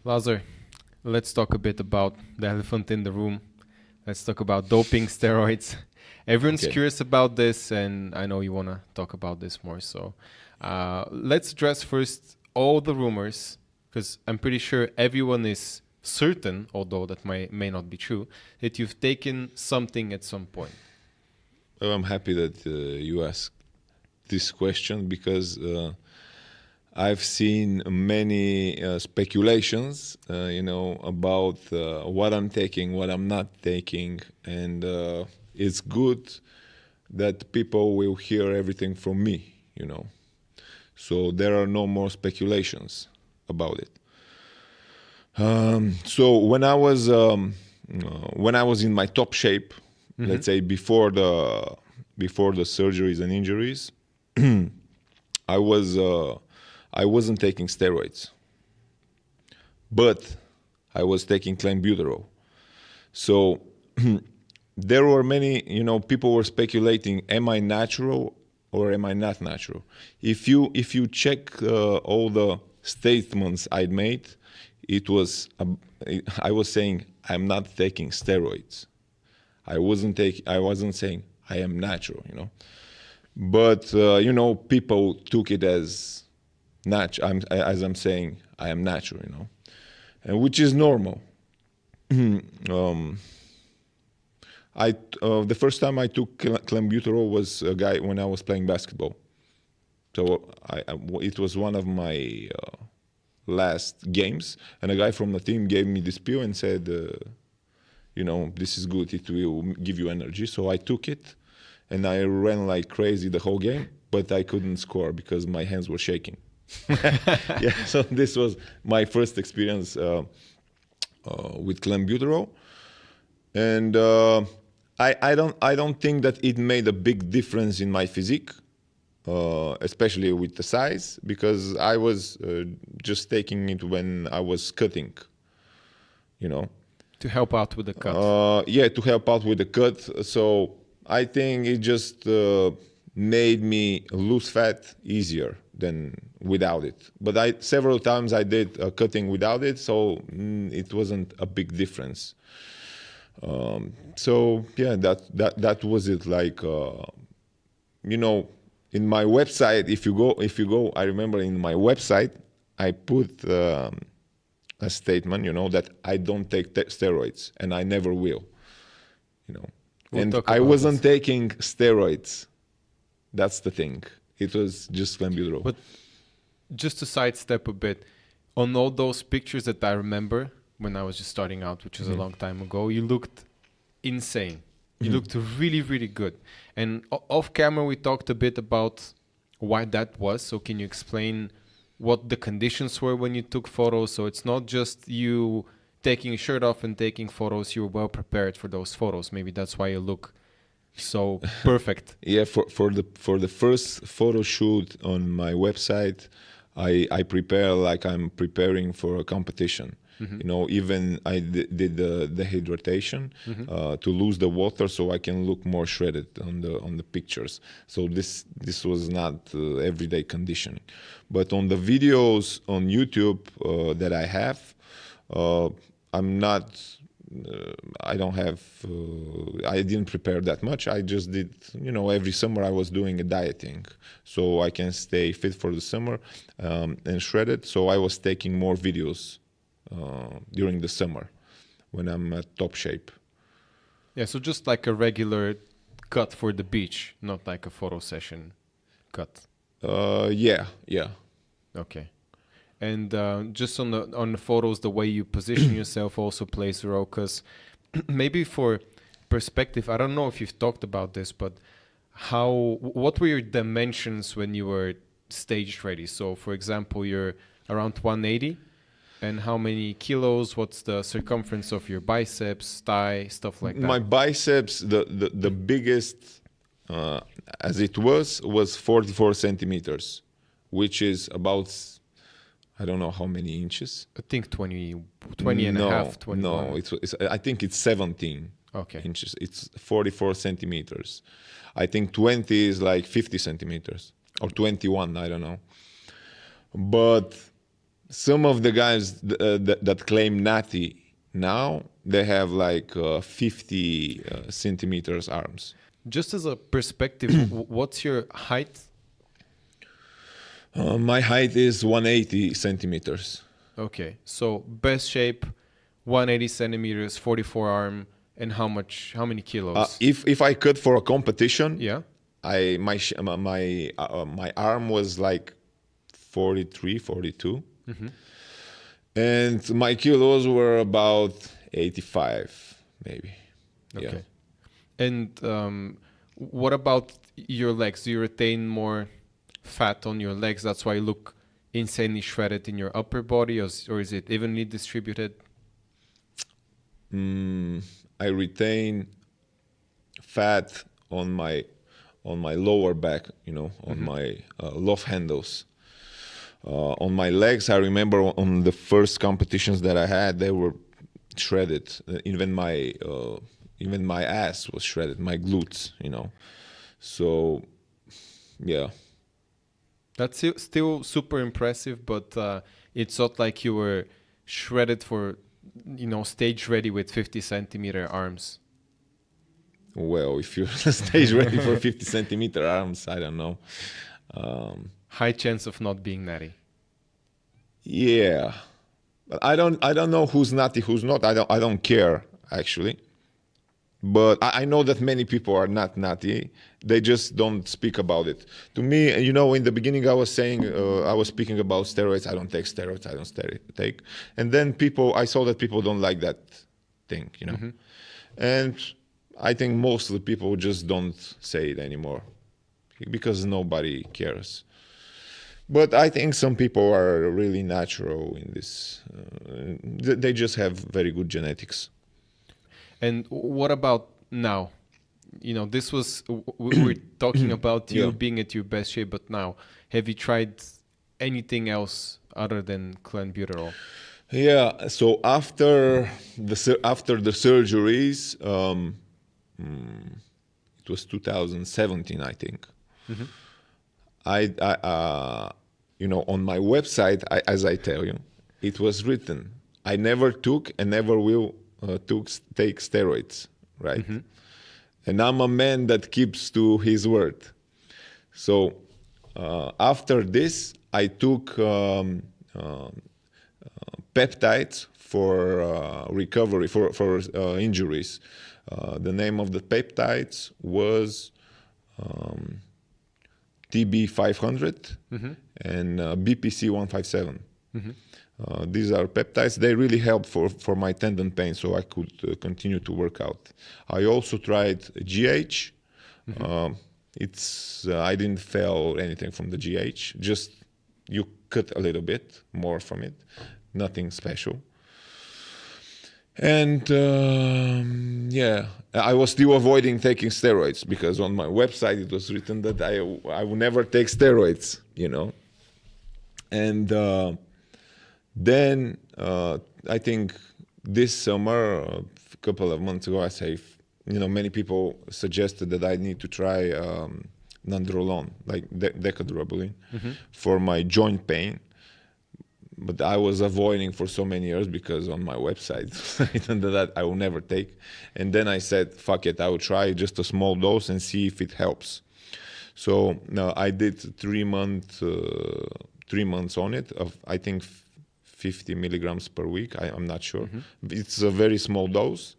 Lazar, let's talk a bit about the elephant in the room. Let's talk about doping, steroids. Everyone's Okay. curious about this, and I know you want to talk about this more. So let's address first all the rumors, because I'm pretty sure everyone is certain, although that may not be true, that you've taken something at some point. Well, I'm happy that you asked this question because I've seen many speculations, about what I'm taking, what I'm not taking, and it's good that people will hear everything from me. So there are no more speculations about it. So when I was in my top shape, let's say before the surgeries and injuries, I wasn't taking steroids, but I was taking clenbuterol. So there were many, people were speculating: am I natural or am I not natural? If you check all the statements I'd made, I was saying I'm not taking steroids. I wasn't saying I am natural. But people took it as as I'm saying I am natural, and which is normal. The first time I took clenbuterol was a guy when I was playing basketball. So it was one of my last games, and a guy from the team gave me this pill and said, this is good, it will give you energy. So I took it, and I ran like crazy the whole game, but I couldn't score because my hands were shaking. Yeah, so this was my first experience with clenbuterol, and I don't think that it made a big difference in my physique, especially with the size, because I was just taking it when I was cutting, To help out with the cut. Yeah, to help out with the cut. So I think it just made me lose fat easier than without it. But several times I did cutting without it, so it wasn't a big difference. So yeah, that was it. Like in my website, if you go, I remember in my website I put a statement, that I don't take steroids and I never will. We'll And talk I about wasn't this. taking steroids. That's the thing. It was just clenbuterol. But just to sidestep a bit, on all those pictures that I remember when I was just starting out, which is a long time ago, you looked insane. You looked really, really good. And off camera, we talked a bit about why that was. So can you explain what the conditions were when you took photos? So it's not just you taking your shirt off and taking photos. You were well prepared for those photos. Maybe that's why you look so perfect. Yeah, for the first photo shoot on my website, I prepare like I'm preparing for a competition. Even I did the hydration to lose the water so I can look more shredded on the pictures. So this was not everyday conditioning, but on the videos on YouTube that I have, I'm not. I don't have. I didn't prepare that much. I just did. Every summer I was doing a dieting, so I can stay fit for the summer and shredded. So I was taking more videos during the summer when I'm at top shape. Yeah, so just like a regular cut for the beach, not like a photo session cut. Yeah. Okay. And just on the photos, the way you position yourself also plays a role. Because maybe for perspective, I don't know if you've talked about this, but what were your dimensions when you were stage ready? So, for example, you're around 180, and how many kilos? What's the circumference of your biceps, thigh, stuff like that? My biceps, the biggest as it was 44 centimeters, which is about, I don't know how many inches. I think 20 and a half, 21. No, I think it's 17 Okay. inches. It's 44 centimeters. I think 20 is like 50 centimeters or 21, I don't know. But some of the guys that claim natty now, they have like 50 centimeters arms. Just as a perspective, what's your height? My height is 180 centimeters. Okay, so best shape, 180 centimeters, 44 arm, and how many kilos? If I cut for a competition, Yeah. My arm was like 43, 42. And my kilos were about 85, maybe. Okay. Yeah. And what about your legs? Do you retain more fat on your legs? That's why you look insanely shredded in your upper body, or is it evenly distributed? I retain fat on my lower back, on my love handles. On my legs, I remember on the first competitions that I had, they were shredded. Even my ass was shredded, my glutes, So, yeah. That's still super impressive, but it's not like you were shredded for, stage ready with 50 centimeter arms. Well, if you're stage ready for 50 centimeter arms, I don't know. High chance of not being natty. Yeah, but I don't know who's natty, who's not. I don't care actually. But I know that many people are not natty. They just don't speak about it. To me, in the beginning, I was saying, I was speaking about steroids. I don't take steroids. I don't take. And then I saw that people don't like that thing, And I think most of the people just don't say it anymore because nobody cares. But I think some people are really natural in this. They just have very good genetics. And what about now? This was, we were talking about you being at your best shape, but now, have you tried anything else other than clenbuterol? Yeah, so after the surgeries, it was 2017, I think. On my website, as I tell you, it was written, I never took and never will take steroids, right? And I'm a man that keeps to his word. So after this, I took peptides for recovery, for injuries. The name of the peptides was TB500 and BPC157. These are peptides. They really help for my tendon pain, so I could continue to work out. I also tried GH. I didn't feel anything from the GH. Just you cut a little bit more from it. Nothing special. And I was still avoiding taking steroids because on my website it was written that I will never take steroids, And then I think this summer, a couple of months ago, many people suggested that I need to try nandrolone, like decadrobeline, for my joint pain. But I was avoiding for so many years because on my website, that I will never take. And then I said, fuck it, I will try just a small dose and see if it helps. So now I did 3 months on it of, I think, 50 milligrams per week. I'm not sure. It's a very small dose.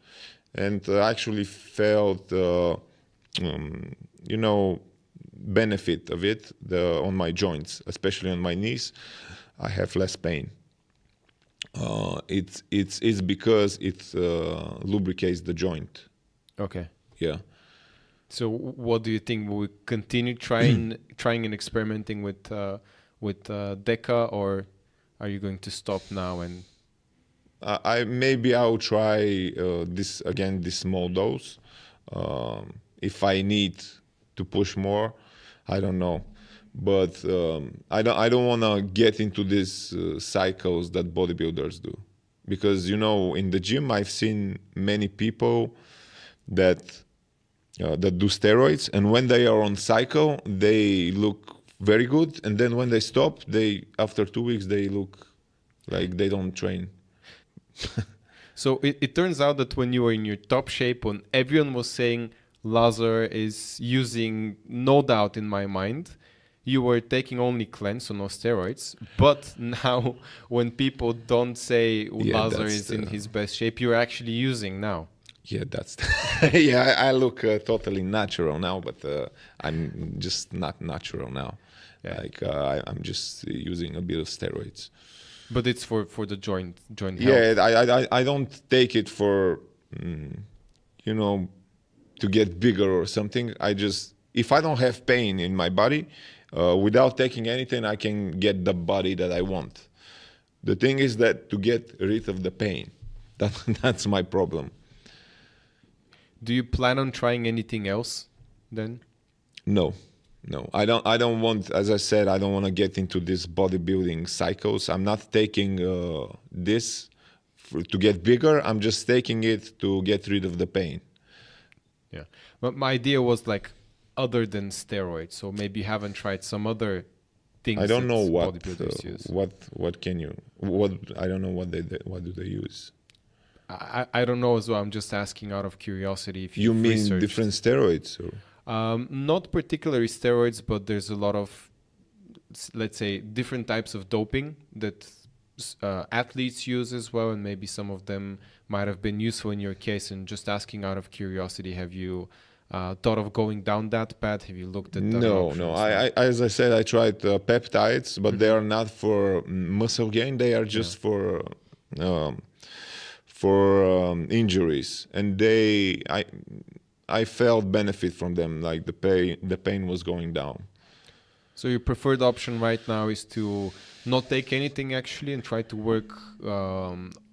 And I actually felt, benefit of it on my joints, especially on my knees. I have less pain. It's because it lubricates the joint. Okay. Yeah. So what do you think? Will we continue trying and experimenting with Deca, or are you going to stop now? And maybe I'll try this small dose. If I need to push more, I don't know. But I don't want to get into these cycles that bodybuilders do, because in the gym I've seen many people that do steroids, and when they are on cycle they look very good, and then when they stop, after 2 weeks they look Like they don't train. So it turns out that when you were in your top shape, when everyone was saying Lazar is using, no doubt in my mind, you were taking only cleanse, so no steroids. But now when people don't say Lazar is in his best shape, you're actually using now. Yeah, that's yeah. I look totally natural now, but I'm just not natural now. Yeah. Like I'm just using a bit of steroids. But it's for the joint health. Yeah, I don't take it for you know, to get bigger or something. I just, if I don't have pain in my body, without taking anything, I can get the body that I want. The thing is that to get rid of the pain, that's my problem. Do you plan on trying anything else then? No, I don't want, as I said, I don't want to get into this bodybuilding cycles. I'm not taking this to get bigger. I'm just taking it to get rid of the pain. Yeah, but my idea was like other than steroids. So maybe you haven't tried some other things. I don't know what bodybuilders use. What can you, what, I don't know what do they use. I don't know as well. I'm just asking out of curiosity. If you mean researched. Different steroids? Or? Not particularly steroids, but there's a lot of, let's say, different types of doping that athletes use as well, and maybe some of them might have been useful in your case. And just asking out of curiosity, have you thought of going down that path? Have you looked at that? No. I as I said, I tried peptides, but they are not for muscle gain. They are just for injuries, and I felt benefit from them. Like the pain was going down. So your preferred option right now is to not take anything actually, and try to work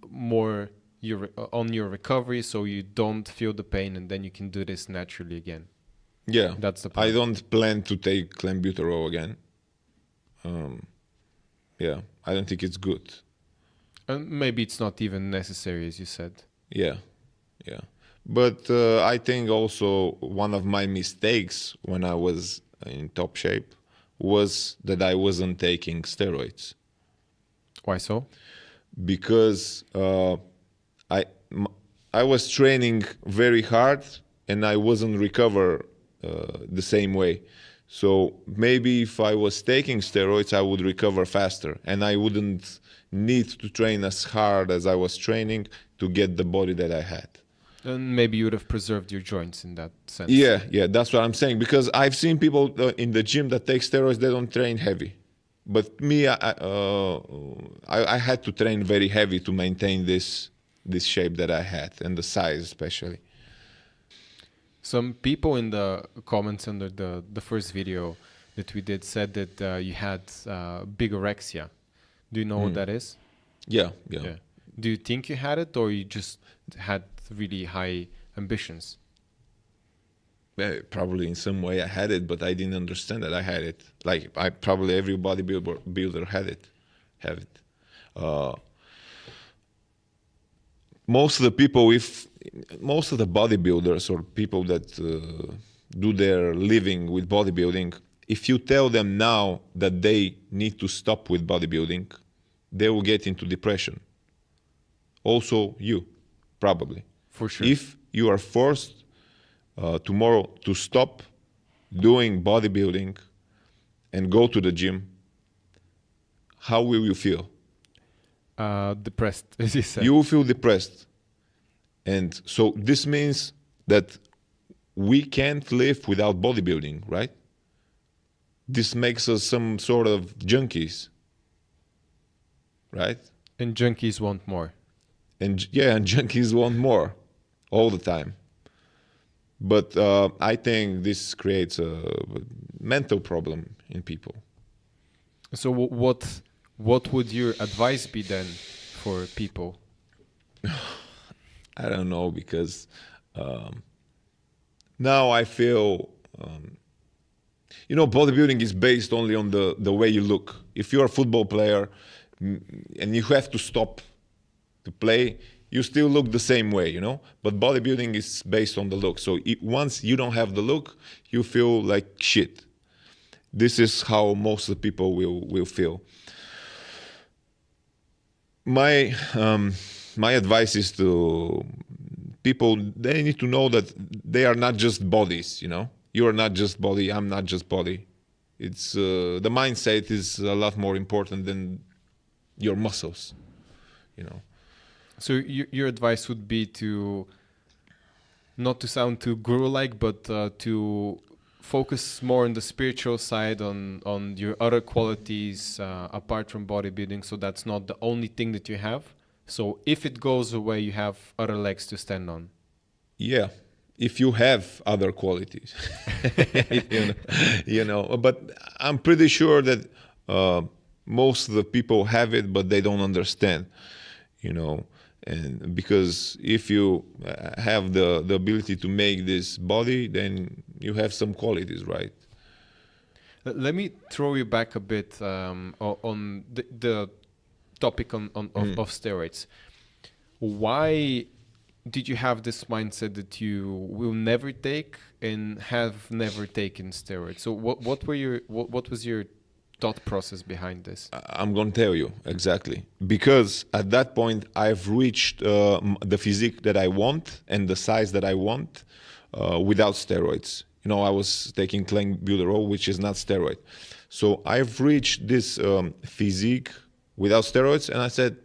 more on your recovery, so you don't feel the pain, and then you can do this naturally again. Yeah, that's the plan. I don't plan to take clenbuterol again. Yeah, I don't think it's good. And maybe it's not even necessary, as you said. Yeah. But I think also one of my mistakes when I was in top shape was that I wasn't taking steroids. Why so? Because I was training very hard and I wasn't recover the same way. So maybe if I was taking steroids, I would recover faster, and I wouldn't need to train as hard as I was training to get the body that I had. And maybe you would have preserved your joints in that sense. Yeah, that's what I'm saying. Because I've seen people in the gym that take steroids, they don't train heavy. But me, I had to train very heavy to maintain this shape that I had, and the size especially. Some people in the comments under the first video that we did said that you had bigorexia. Do you know what that is? Yeah. Do you think you had it, or you just had really high ambitions? Yeah, probably in some way I had it, but I didn't understand that I had it. Like probably every bodybuilder have it. Most of the people, most of the bodybuilders or people that do their living with bodybuilding, if you tell them now that they need to stop with bodybuilding, they will get into depression. Also you, probably. For sure. If you are forced tomorrow to stop doing bodybuilding and go to the gym, how will you feel? Depressed, as you said. You will feel depressed. And so this means that we can't live without bodybuilding, right? This makes us some sort of junkies, right? And junkies want more. And junkies want more all the time. But I think this creates a mental problem in people. So what would your advice be then for people? I don't know, because now I feel, bodybuilding is based only on the way you look. If you're a football player and you have to stop to play, you still look the same way, But bodybuilding is based on the look. So once you don't have the look, you feel like shit. This is how most of the people will feel. My advice is to people, they need to know that they are not just bodies, you know. You are not just body, I'm not just body. It's the mindset is a lot more important than your muscles, you know. So your advice would be to not to sound too guru-like, but to focus more on the spiritual side, on your other qualities apart from bodybuilding. So that's not the only thing that you have. So if it goes away, you have other legs to stand on. Yeah, if you have other qualities, you know. But I'm pretty sure that most of the people have it, but they don't understand, you know. And because if you have the ability to make this body, then you have some qualities, right? Let me throw you back a bit on the topic of steroids. Why did you have this mindset that you will never take and have never taken steroids? So what was your thought process behind this? I'm going to tell you exactly. Because at that point, I've reached the physique that I want and the size that I want without steroids. You know, I was taking clenbuterol, which is not steroid. So I've reached this physique without steroids, and I said,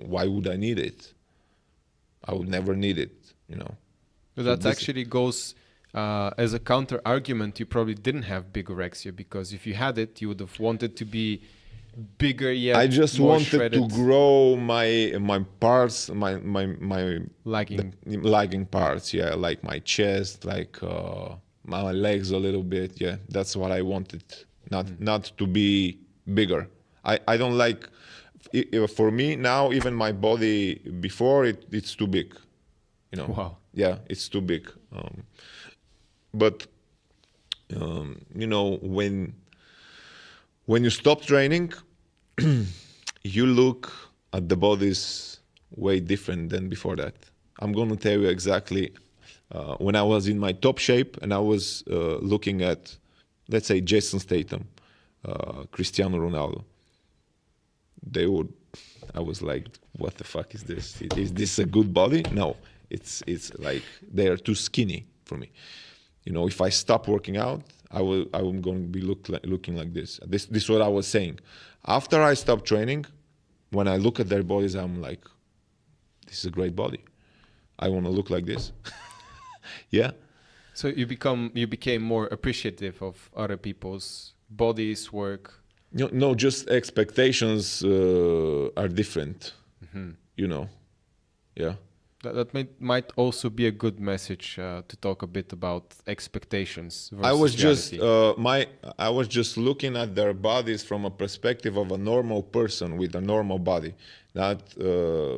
why would I need it? I would never need it, you know. So that actually goes as a counter argument. You probably didn't have bigorexia, because if you had it, you would have wanted to be bigger yet I just more wanted shredded. to grow my parts, my lagging parts, yeah, like my chest, like my legs a little bit, yeah. That's what I wanted, not to be bigger. I don't like. For me now, even my body before it's too big, you know. Wow. Yeah, it's too big. But you know, when you stop training, you look at the bodies way different than before that. I'm going to tell you exactly. When I was in my top shape and I was looking at, let's say, Jason Statham, Cristiano Ronaldo, I was like, what the fuck is this? Is this a good body? No, it's like they are too skinny for me. You know, if I stop working out, I'm going to be looking like this. This is what I was saying. After I stopped training, when I look at their bodies, I'm like, this is a great body. I want to look like this. Yeah. So you became more appreciative of other people's bodies, work. No, just expectations are different. You know. Yeah. That might also be a good message to talk a bit about expectations versus I was just reality. I was just looking at their bodies from a perspective of a normal person with a normal body, not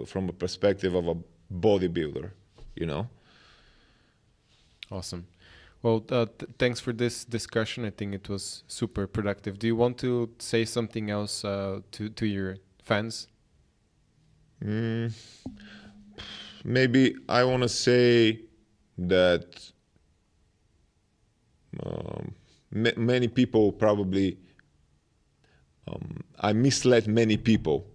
from a perspective of a bodybuilder, you know. Awesome. Well, thanks for this discussion. I think it was super productive. Do you want to say something else to your fans? Maybe I want to say that many people probably, I misled many people,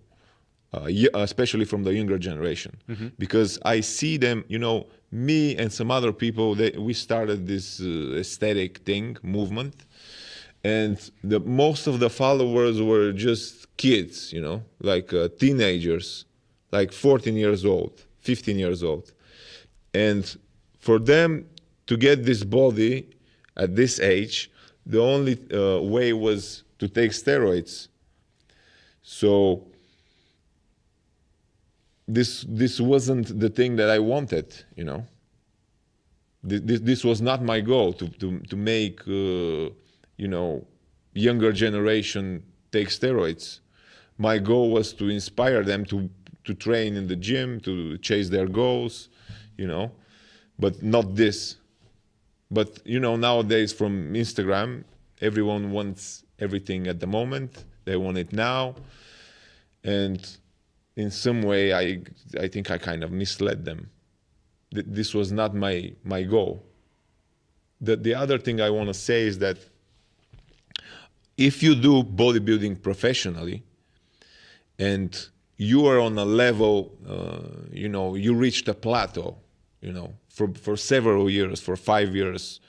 especially from the younger generation, because I see them, you know, me and some other people, we started this aesthetic movement, and most of the followers were just kids, you know, like teenagers, like 14 years old, 15 years old. And for them to get this body at this age, the only way was to take steroids. So this wasn't the thing that I wanted, you know. This was not my goal to make you know, younger generation take steroids. My goal was to inspire them to train in the gym, to chase their goals, you know, but not this. But you know, nowadays from Instagram, everyone wants everything at the moment. They want it now, and in some way, I think I kind of misled them. This was not my goal. The other thing I want to say is that if you do bodybuilding professionally and you are on a level, you reached a plateau, for several years, for 5 years,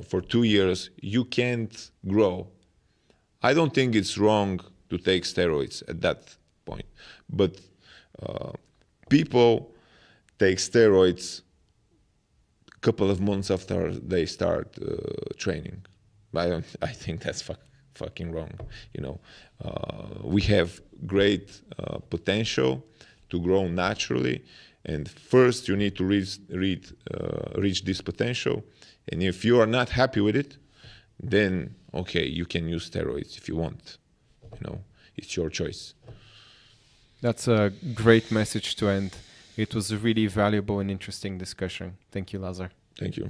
for 2 years, you can't grow. I don't think it's wrong to take steroids at that point, but people take steroids a couple of months after they start training. I think that's fucking wrong. We have great potential to grow naturally, and first you need to reach this potential. And if you are not happy with it, then okay, you can use steroids if you want. It's your choice. That's a great message to end. It was a really valuable and interesting discussion. Thank you, Lazar. Thank you.